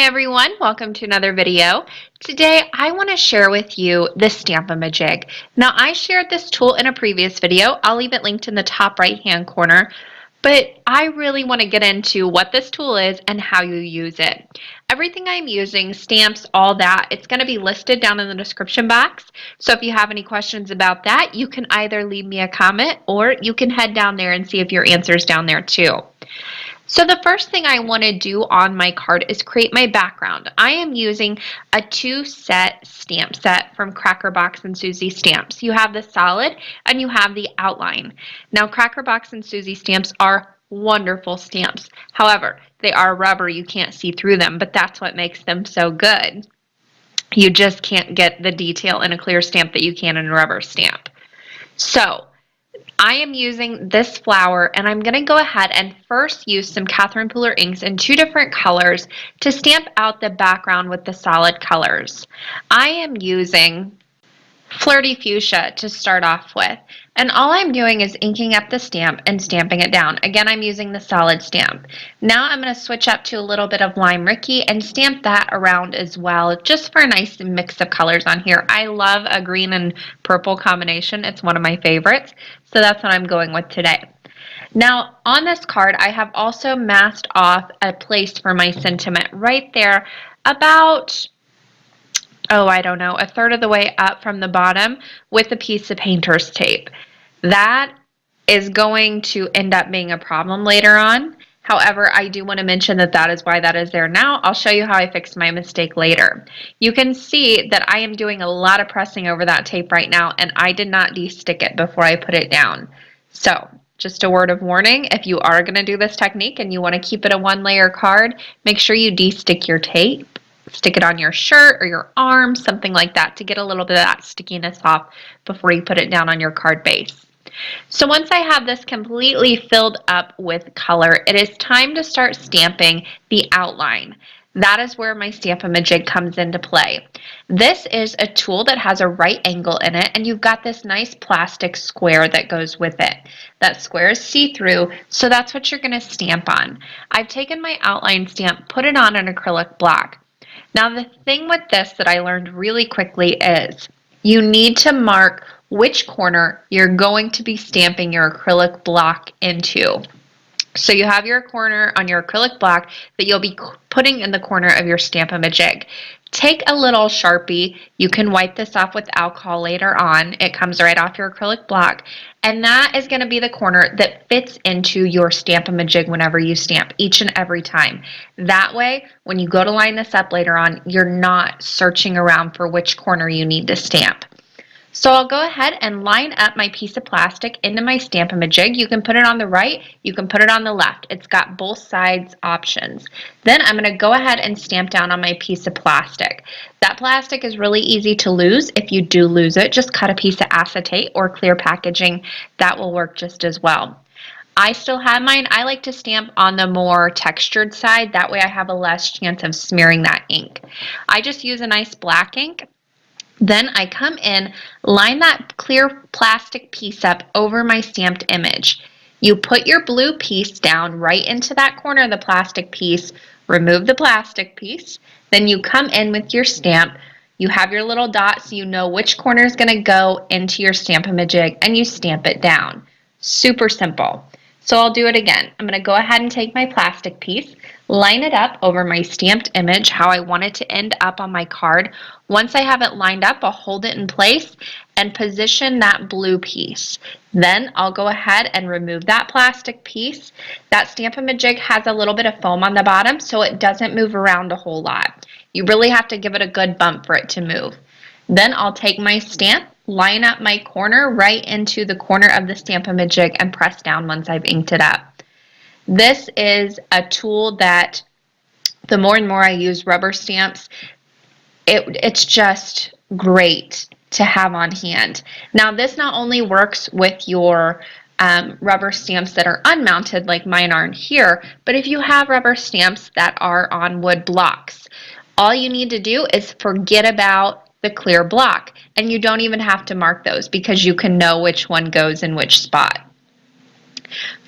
Hi everyone, welcome to another video. Today I want to share with you the Stamp-A-Ma-Jig. Now I shared this tool in a previous video. I'll leave it linked in the top right hand corner, but I really want to get into what this tool is and how you use it. Everything I'm using, stamps, all that, it's going to be listed down in the description box. So if you have any questions about that, you can either leave me a comment or you can head down there and see if your answer's down there too. So the first thing I want to do on my card is create my background. I am using a 2-set stamp set from Cracker Box and Susie Stamps. You have the solid and you have the outline. Now Cracker Box and Susie Stamps are wonderful stamps. However, they are rubber. You can't see through them, but that's what makes them so good. You just can't get the detail in a clear stamp that you can in a rubber stamp. So I am using this flower and I'm going to go ahead and first use some Catherine Pooler inks in 2 different colors to stamp out the background with the solid colors. I am using Flirty Fuchsia to start off with, and all I'm doing is inking up the stamp and stamping it down. Again, I'm using the solid stamp. Now I'm going to switch up to a little bit of Lime Ricky and stamp that around as well, just for a nice mix of colors on here. I love a green and purple combination. It's one of my favorites, so that's what I'm going with today. Now on this card I have also masked off a place for my sentiment right there about, oh, I don't know, a third of the way up from the bottom with a piece of painter's tape. That is going to end up being a problem later on. However, I do want to mention that that is why that is there now. I'll show you how I fixed my mistake later. You can see that I am doing a lot of pressing over that tape right now, and I did not de-stick it before I put it down. So just a word of warning, if you are going to do this technique and you want to keep it a 1-layer card, make sure you de-stick your tape. Stick it on your shirt or your arm, something like that, to get a little bit of that stickiness off before you put it down on your card base. So once I have this completely filled up with color, it is time to start stamping the outline. That is where my Stamp-A-Ma-Jig comes into play. This is a tool that has a right angle in it, and you've got this nice plastic square that goes with it. That square is see-through, so that's what you're going to stamp on. I've taken my outline stamp, put it on an acrylic block. Now the thing with this that I learned really quickly is you need to mark which corner you're going to be stamping your acrylic block into. So you have your corner on your acrylic block that you'll be putting in the corner of your Stamp-A-Ma-Jig. Take a little Sharpie. You can wipe this off with alcohol later on. It comes right off your acrylic block. And that is going to be the corner that fits into your Stamp-A-Ma-Jig whenever you stamp, each and every time. That way, when you go to line this up later on, you're not searching around for which corner you need to stamp. So I'll go ahead and line up my piece of plastic into my Stamp-A-Ma-Jig. You can put it on the right, you can put it on the left. It's got both sides options. Then I'm going to go ahead and stamp down on my piece of plastic. That plastic is really easy to lose. If you do lose it, just cut a piece of acetate or clear packaging. That will work just as well. I still have mine. I like to stamp on the more textured side. That way I have a less chance of smearing that ink. I just use a nice black ink. Then I come in, line that clear plastic piece up over my stamped image. You put your blue piece down right into that corner of the plastic piece, remove the plastic piece, then you come in with your stamp. You have your little dot so you know which corner is going to go into your Stamp-A-Ma-Jig, and you stamp it down. Super simple. So I'll do it again. I'm going to go ahead and take my plastic piece, line it up over my stamped image, how I want it to end up on my card. Once I have it lined up, I'll hold it in place and position that blue piece. Then I'll go ahead and remove that plastic piece. That Stamp-A-Ma-Jig has a little bit of foam on the bottom, so it doesn't move around a whole lot. You really have to give it a good bump for it to move. Then I'll take my stamp, line up my corner right into the corner of the Stamp-A-Ma-Jig and press down once I've inked it up. This is a tool that the more and more I use rubber stamps, it's just great to have on hand. Now this not only works with your rubber stamps that are unmounted like mine are here, but if you have rubber stamps that are on wood blocks, all you need to do is forget about the clear block, and you don't even have to mark those because you can know which one goes in which spot.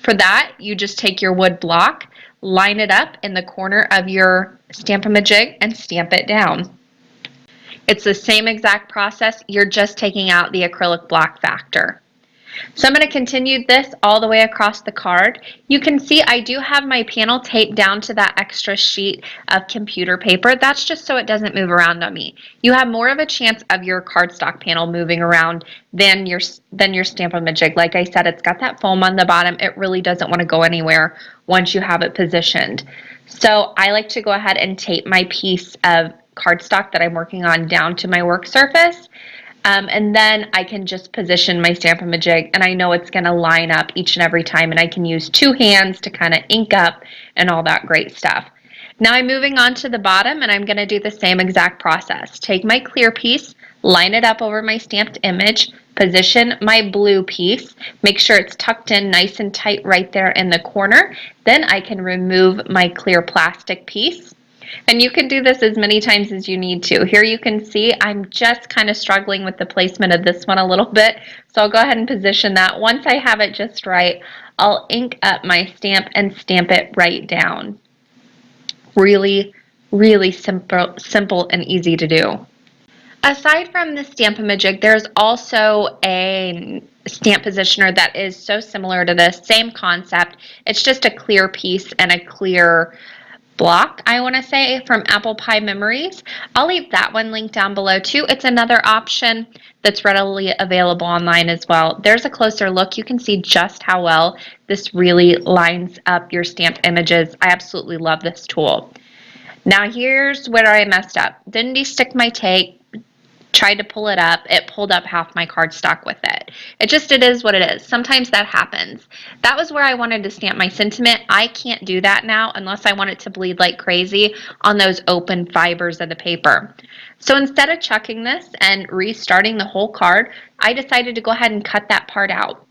For that, you just take your wood block, line it up in the corner of your Stamp-A-Ma-Jig and stamp it down. It's the same exact process, you're just taking out the acrylic block factor. So I'm going to continue this all the way across the card. You can see I do have my panel taped down to that extra sheet of computer paper. That's just so it doesn't move around on me. You have more of a chance of your cardstock panel moving around than your Stamp-A-Ma-Jig. Like I said, it's got that foam on the bottom. It really doesn't want to go anywhere once you have it positioned. So I like to go ahead and tape my piece of cardstock that I'm working on down to my work surface. And then I can just position my Stamp-A-Ma-Jig, and I know it's going to line up each and every time, and I can use two hands to kind of ink up and all that great stuff. Now I'm moving on to the bottom, and I'm going to do the same exact process. Take my clear piece, line it up over my stamped image, position my blue piece, make sure it's tucked in nice and tight right there in the corner. Then I can remove my clear plastic piece. And you can do this as many times as you need to. Here you can see I'm just kind of struggling with the placement of this one a little bit. So I'll go ahead and position that. Once I have it just right, I'll ink up my stamp and stamp it right down. Really, really simple and easy to do. Aside from the Stamp-A-Ma-Jig, there's also a stamp positioner that is so similar to this. Same concept. It's just a clear piece and a clear block, I want to say, from Apple Pie Memories. I'll leave that one linked down below too. It's another option that's readily available online as well. There's a closer look. You can see just how well this really lines up your stamped images. I absolutely love this tool. Now here's where I messed up. Didn't de-stick my tape. Tried to pull it up, it pulled up half my cardstock with it. It is what it is. Sometimes that happens. That was where I wanted to stamp my sentiment. I can't do that now unless I want it to bleed like crazy on those open fibers of the paper. So instead of chucking this and restarting the whole card, I decided to go ahead and cut that part out.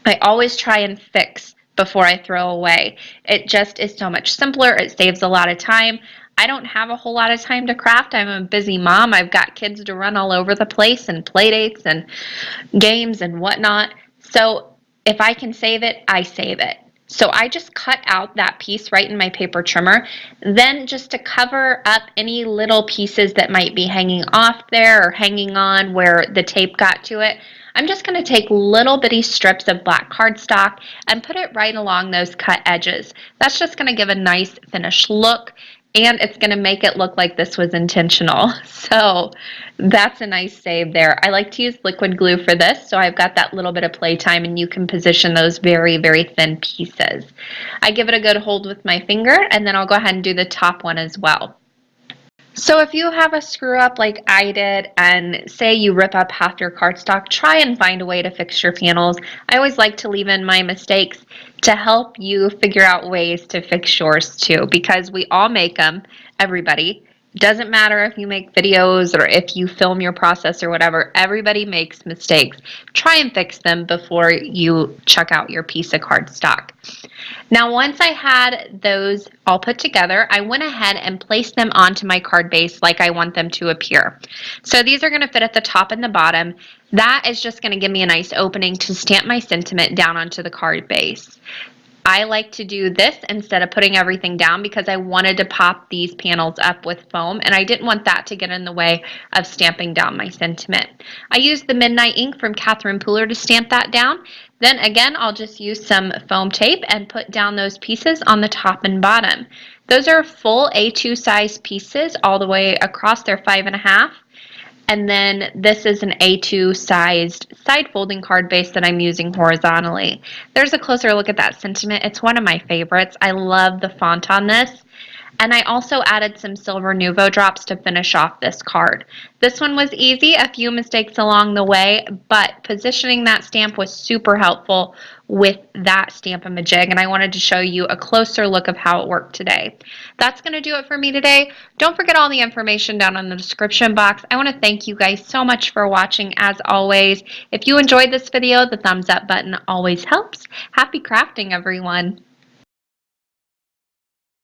I always try and fix before I throw away. It just is so much simpler. It saves a lot of time. I don't have a whole lot of time to craft. I'm a busy mom. I've got kids to run all over the place and play dates and games and whatnot. So if I can save it, I save it. So I just cut out that piece right in my paper trimmer. Then just to cover up any little pieces that might be hanging off there or hanging on where the tape got to it, I'm just going to take little bitty strips of black cardstock and put it right along those cut edges. That's just going to give a nice finished look, and it's going to make it look like this was intentional. So that's a nice save there. I like to use liquid glue for this, so I've got that little bit of playtime, and you can position those very, very thin pieces. I give it a good hold with my finger, and then I'll go ahead and do the top one as well. So if you have a screw up like I did and say you rip up half your cardstock, try and find a way to fix your panels. I always like to leave in my mistakes to help you figure out ways to fix yours too, because we all make them, everybody. It doesn't matter if you make videos or if you film your process or whatever, everybody makes mistakes. Try and fix them before you chuck out your piece of cardstock. Now once I had those all put together, I went ahead and placed them onto my card base like I want them to appear. So these are going to fit at the top and the bottom. That is just going to give me a nice opening to stamp my sentiment down onto the card base. I like to do this instead of putting everything down because I wanted to pop these panels up with foam, and I didn't want that to get in the way of stamping down my sentiment. I used the Midnight ink from Catherine Pooler to stamp that down. Then again, I'll just use some foam tape and put down those pieces on the top and bottom. Those are full A2 size pieces all the way across. They're 5.5. And then this is an A2 sized side folding card base that I'm using horizontally. There's a closer look at that sentiment. It's one of my favorites. I love the font on this. And I also added some Silver Nuvo drops to finish off this card. This one was easy, a few mistakes along the way, but positioning that stamp was super helpful with that Stamp-A-Ma-Jig, and I wanted to show you a closer look of how it worked today. That's going to do it for me today. Don't forget all the information down in the description box. I want to thank you guys so much for watching as always. If you enjoyed this video, the thumbs up button always helps. Happy crafting, everyone!